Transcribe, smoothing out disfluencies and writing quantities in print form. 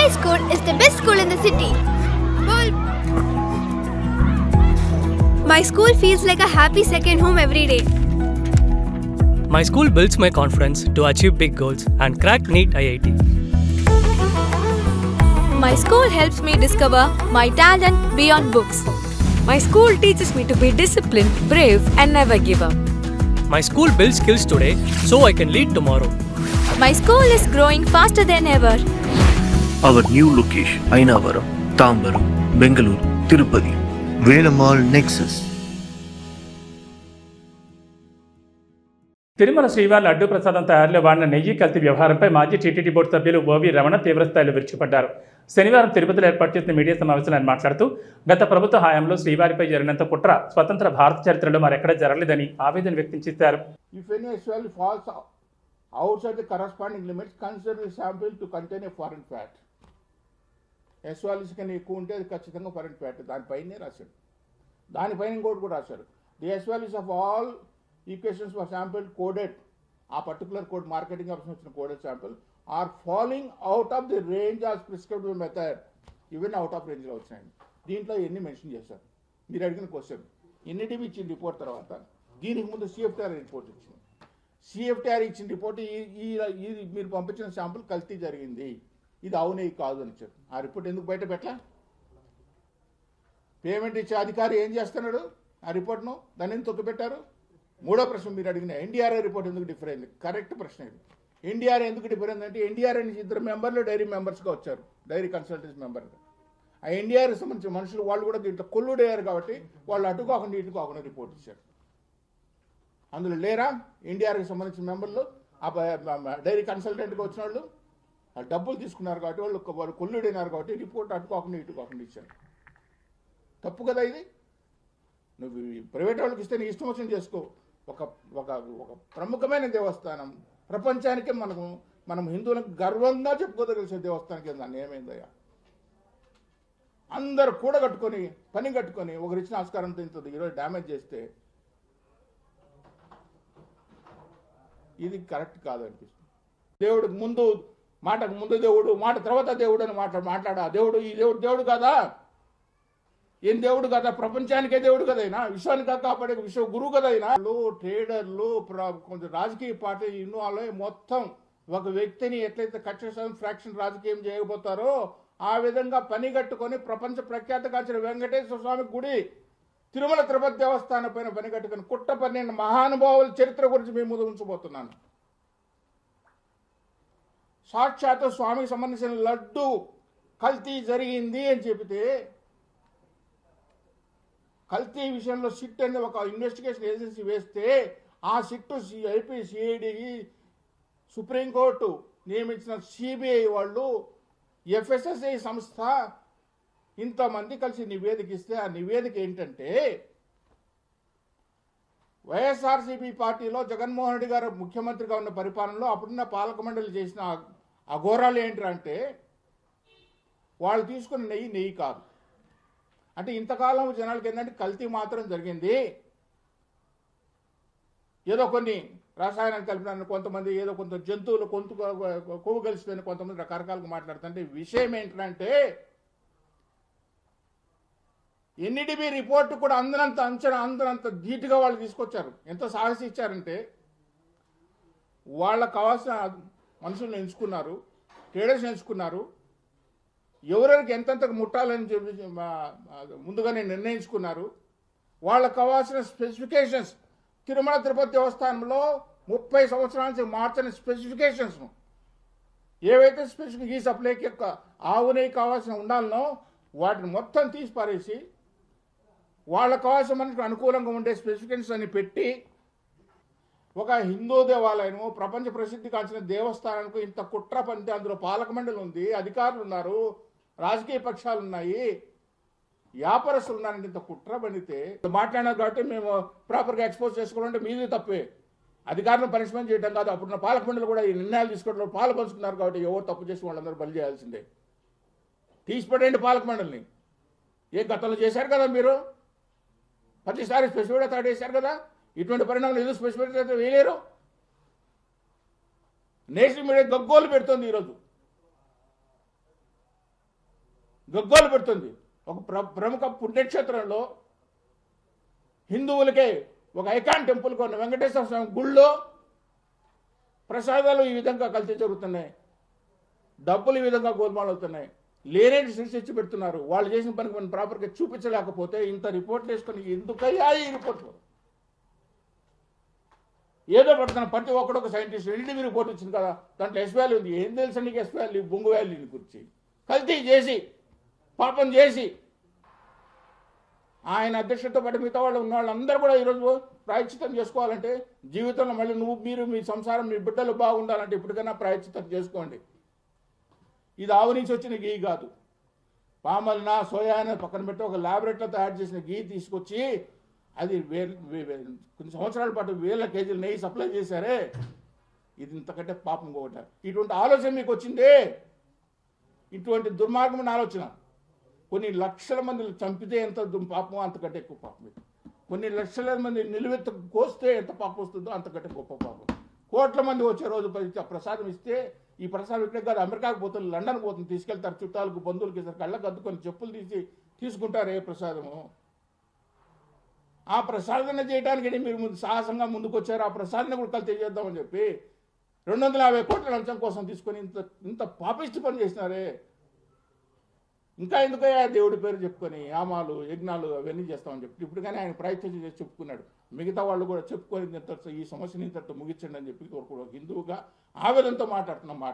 My school is the best school in the city. My school feels like a happy second home every day. My school builds my confidence to achieve big goals and crack NEET IIT. My school helps me discover my talent beyond books. My school teaches me to be disciplined, brave, and never give up. My school builds skills today so I can lead tomorrow. My school is growing faster than ever. Our new location, Ainavaram, Tambaram, Bengaluru, Tirupati, Velamal Nexus. Tirumala శ్రీవారి లడ్డూ ప్రసాదం తయారీలో వాడిన నెయ్యి కల్తీ వ్యవహారంపై మాజీ TTD board సభ్యులు ఓవి రమణ తీవ్రస్థాయిలో విరుచుకుపడ్డారు. శనివారం తిరుపతిలో ఏర్పాటు చేసిన మీడియా సమావేశంలో ఆయన మాట్లాడుతూ గత ప్రభుత్వ హయాంలో శ్రీవారిపై జరిగినంత కుట్ర స్వతంత్ర భారత చరిత్రలో మరెక్కడా జరగలేదని ఆవేదన వ్యక్తం చేశారు. Outside the corresponding limits, consider the sample to contain a foreign fat. ఎస్వాలిస్ కన్నా ఎక్కువ ఉంటే అది ఖచ్చితంగా ఫారెన్ ఫ్యాట్. దానిపైనే రాశాడు. దానిపైన ఇంకోటి కూడా రాశాడు. The S values of all equations for sample coded, ఆ పర్టికులర్ కోడ్ మార్కెటింగ్ ఆఫీస్ వచ్చిన coded sample are following out of the range of prescribed method. ఇవన్నీ అవుట్ ఆఫ్ రేంజ్లో వచ్చినాయి. దీంట్లో ఎన్ని మెన్షన్ చేశారు? మీరు అడిగిన క్వశ్చన్ ఎన్నిటివి ఇచ్చిన రిపోర్ట్ తర్వాత దీనికి ముందు సిఎఫ్టీఆర్ రిపోర్ట్ ఇచ్చింది. సిఎఫ్టీఆర్ ఇచ్చిన రిపోర్ట్ ఈ మీరు పంపించిన శాంపుల్ కల్తీ జరిగింది, ఇది అవునే కాదు అని చెప్పి ఆ రిపోర్ట్ ఎందుకు బయట పెట్టలా? పేమెంట్ ఇచ్చే అధికారి ఏం చేస్తున్నాడు? ఆ రిపోర్ట్ను దాన్ని ఎందుకు తొక్కిపెట్టారు? మూడో ప్రశ్న మీరు అడిగిన ఎన్డీఆర్ఐ రిపోర్ట్ ఎందుకు డిఫర్ అయింది? కరెక్ట్ ప్రశ్న ఇది. ఎన్డీఆర్ఐ ఎందుకు డిఫర్ అయింది అంటే ఎన్డీఆర్ఐ నుంచి 2 మెంబర్లు డైరీ మెంబర్స్గా వచ్చారు, డైరీ కన్సల్టెన్సీ మెంబర్గా. ఆ ఎన్డీఆర్ఐకి సంబంధించిన మనుషులు వాళ్ళు కూడా దీంట్లో కొల్లుడయ్యారు కాబట్టి వాళ్ళు అటు కాకుండా ఇటు కాకుండా రిపోర్ట్ ఇచ్చారు. అందులో లేరా ఎన్డీఆర్కి సంబంధించిన మెంబర్లు? ఆ డైరీ కన్సల్టెంట్గా వచ్చిన వాళ్ళు డబ్బులు తీసుకున్నారు కాబట్టి వాళ్ళు కొల్లుడైనారు కాబట్టి రిపోర్ట్ అటు కాకుండా ఇటు కాకుండా ఇచ్చారు. తప్పు కదా ఇది? నువ్వు ప్రైవేట్ వాళ్ళకి ఇస్తే నీ ఇష్టం వచ్చిన చేసుకో. ఒక ఒక ఒక ప్రముఖమైన దేవస్థానం, ప్రపంచానికే మనం హిందువులకు గర్వంగా చెప్పుకోదగలిసిన దేవస్థానానికి దాన్ని ఏమైందయ్యా? అందరూ కూడగట్టుకొని పని కట్టుకొని ఒకరిచ్చిన ఆస్కారంతో ఇంత ఈరోజు డ్యామేజ్ చేస్తే ఇది కరెక్ట్ కాదనిపిస్తుంది. దేవుడికి ముందు మాటకు ముందు దేవుడు, మాట తర్వాత దేవుడు అని మాట్లాడా దేవుడు ఈ దేవుడు కాదా? ఏం దేవుడు కదా? ప్రపంచానికే దేవుడు కదైనా, విశ్వానికి కాపాడే విశ్వ గురువు కదైనా. ట్రేడర్లు, కొంచెం రాజకీయ పార్టీ ఇన్వాల్వ్ అయ్యి మొత్తం ఒక వ్యక్తిని ఎట్లయితే కక్ష ఫ్రాక్షన్ రాజకీయం చేయకపోతారో ఆ విధంగా పని కట్టుకొని ప్రపంచ ప్రఖ్యాతగాంచిన వెంకటేశ్వర స్వామి గుడి, తిరుమల తిరుపతి దేవస్థానం పైన పని కట్టుకుని కుట్ర పన్నెండు మహానుభావుల చరిత్ర గురించి మేము ముందు ఉంచబోతున్నాను. సాక్షాత్ స్వామికి సంబంధించిన లడ్డు కల్తీ జరిగింది అని చెబితే, కల్తీ విషయంలో సిట్ అనే ఒక ఇన్వెస్టిగేషన్ ఏజెన్సీ వేస్తే ఆ సిట్టు ఐపీ, సిఐడి, సుప్రీంకోర్టు నియమించిన సిబిఐ వాళ్ళు, ఎఫ్ఎస్ఎస్ఐ సంస్థ ఇంతమంది కలిసి నివేదిక ఇస్తే ఆ నివేదిక ఏంటంటే వైఎస్ఆర్సీపీ పార్టీలో జగన్మోహన్ రెడ్డి గారు ముఖ్యమంత్రిగా ఉన్న పరిపాలనలో అప్పుడున్న పాలక మండలి చేసిన అఘోరాలు ఏంటంటే వాళ్ళు తీసుకున్న నెయ్యి కాదు. అంటే ఇంతకాలం జనాలకి ఏంటంటే కల్తీ మాత్రం జరిగింది, ఏదో కొన్ని రసాయనాలు కలిపిన కొంతమంది, ఏదో కొంత జంతువులు కొవ్వు కలిసిపోయిన కొంతమంది రకరకాలుగా మాట్లాడుతుంటే విషయం ఏంటంటే ఎన్ఈడిబి రిపోర్టు కూడా అందరంత ధీటుగా వాళ్ళు తీసుకొచ్చారు. ఎంత సాహసి ఇచ్చారంటే వాళ్ళకు కావాల్సిన మనుషులను ఎంచుకున్నారు, ట్రేడర్స్ ఎంచుకున్నారు, ఎవరెవరికి ఎంతెంతకు ముట్టాలని చెప్పి ముందుగానే నిర్ణయించుకున్నారు. వాళ్ళకు కావాల్సిన స్పెసిఫికేషన్స్ తిరుమల తిరుపతి దేవస్థానంలో 30 సంవత్సరాల నుంచి మార్చని స్పెసిఫికేషన్స్ ఏవైతే స్పెసిఫిక్ ఈ సప్లైకి యొక్క ఆవు నెయ్యి కావాల్సిన ఉండాలనో వాటిని మొత్తం తీసి పారేసి వాళ్ళకు కావాల్సిన మనకు అనుకూలంగా ఉండే స్పెసిఫికేషన్స్ అని పెట్టి ఒక హిందూ దేవాలయము, ప్రపంచ ప్రసిద్ధి కాల్చిన దేవస్థానానికి ఇంత కుట్ర పంది. అందులో పాలక మండలి ఉంది, అధికారులు ఉన్నారు, రాజకీయ పక్షాలు ఉన్నాయి, వ్యాపారస్తులు ఉన్నారంటే ఇంత కుట్ర పండితే మాట్లాడినారు కాబట్టి మేము ప్రాపర్గా ఎక్స్పోజ్ చేసుకోవాలంటే మీది తప్పే. అధికారులను పనిష్మెంట్ చేయడం కాదు. అప్పుడున్న పాలక మండలి కూడా ఈ నిర్ణయాలు తీసుకోవడంలో పాలు పంచుకున్నారు కాబట్టి ఎవరు తప్పు చేసి వాళ్ళందరూ బలి చేయాల్సిందే. తీసిపడండి పాలక మండలిని. ఏ గతంలో చేశారు కదా మీరు, ప్రతిసారి స్పెసిఫిక్గా థర్డ్ వేశారు కదా. ఇటువంటి పరిణామాలు ఎందుకు స్పెసిఫిక్ అయితే వేయలేరు? నేషనల్ మీడియా గగ్గోలు పెడుతుంది ఈరోజు. గగ్గోలు పెడుతుంది. ఒక ప్రముఖ పుణ్యక్షేత్రంలో హిందువులకే ఒక ఐకాన్ టెంపుల్ కొన్న వెంకటేశ్వర స్వామి గుళ్ళో ప్రసాదాలు ఈ విధంగా కల్తీ జరుగుతున్నాయి, డబ్బులు ఈ విధంగా గోల్మాల్ అవుతున్నాయి, లేనేటి సృష్టించి పెడుతున్నారు. వాళ్ళు చేసిన పనికి మనం ప్రాపర్గా చూపించలేకపోతే ఇంత రిపోర్ట్లు వేసుకొని ఎందుకయ్యా ఈ రిపోర్ట్లు? ఏదో పడుతున్న ప్రతి ఒక్కడు ఒక సైంటిస్ట్ ఎన్డీటీవీ రిపోర్ట్ వచ్చింది కదా, దాంట్లో ఎస్ వాల్యూ ఉంది. ఏం తెలుసు నీకు ఎస్ వాల్యూ, బొంగు వాల్యూని గురించి? కల్తీ చేసి పాపం చేసి ఆయన అధ్యక్షుడితో పాటు మిగతా వాళ్ళు ఉన్న వాళ్ళందరూ కూడా ఈరోజు ప్రాయశ్చిత్తం చేసుకోవాలంటే, జీవితంలో మళ్ళీ మీరు మీ సంసారం మీ బిడ్డలు బాగుండాలంటే ఇప్పటికైనా ప్రాయశ్చిత్తం చేసుకోండి. ఇది ఆవు నుంచి వచ్చిన గీ కాదు, పామల్నా సోయా అనేది పక్కన పెట్టి ఒక ల్యాబొరేటరీలో తయారు చేసిన గీ తీసుకొచ్చి అది కొన్ని సంవత్సరాల పాటు వేల కేజీలు నెయ్యి సప్లై చేశారే, ఇది ఇంతకంటే పాపం ఒకట. ఇటువంటి ఆలోచన మీకు వచ్చిందే, ఇటువంటి దుర్మార్గమైన ఆలోచన. కొన్ని లక్షల మంది చంపితే ఎంత పాపమో అంతకంటే ఎక్కువ పాపం. కొన్ని లక్షల మంది నిలువెత్తు కోస్తే ఎంత పాపం వస్తుందో అంతకంటే గొప్ప పాపం. కోట్ల మంది వచ్చే రోజు ప్రసాదం ఇస్తే, ఈ ప్రసాదం ఇక్కడే కాదు అమెరికాకు పోతుంది, లండన్ పోతుంది, తీసుకెళ్తారు చుట్టాలకు బంధువులకి ఇస్తారు, కళ్ళకు అద్దుకొని చెప్పులు తీసి తీసుకుంటారు ఏ ప్రసాదము. ఆ ప్రసాదన చేయడానికి మీరు సాహసంగా ముందుకు వచ్చారు. ఆ ప్రసాదన కూడా కల్తీ చేద్దామని చెప్పి 250 కోట్ల లంచం కోసం తీసుకొని ఇంత పాపిష్టి పని చేసినారే. ఇంకా ఎందుకయ్యా దేవుడి పేరు చెప్పుకొని యామాలు యజ్ఞాలు అవన్నీ చేస్తామని చెప్పి ఇప్పుడు కానీ ఆయన ప్రయత్నం చేసి చెప్పుకున్నాడు. మిగతా వాళ్ళు కూడా చెప్పుకొని ఈ సమస్యని ఇంతటితో ముగించండి అని చెప్పి హిందువుగా ఆవేదనతో మాట్లాడుతున్న మాట.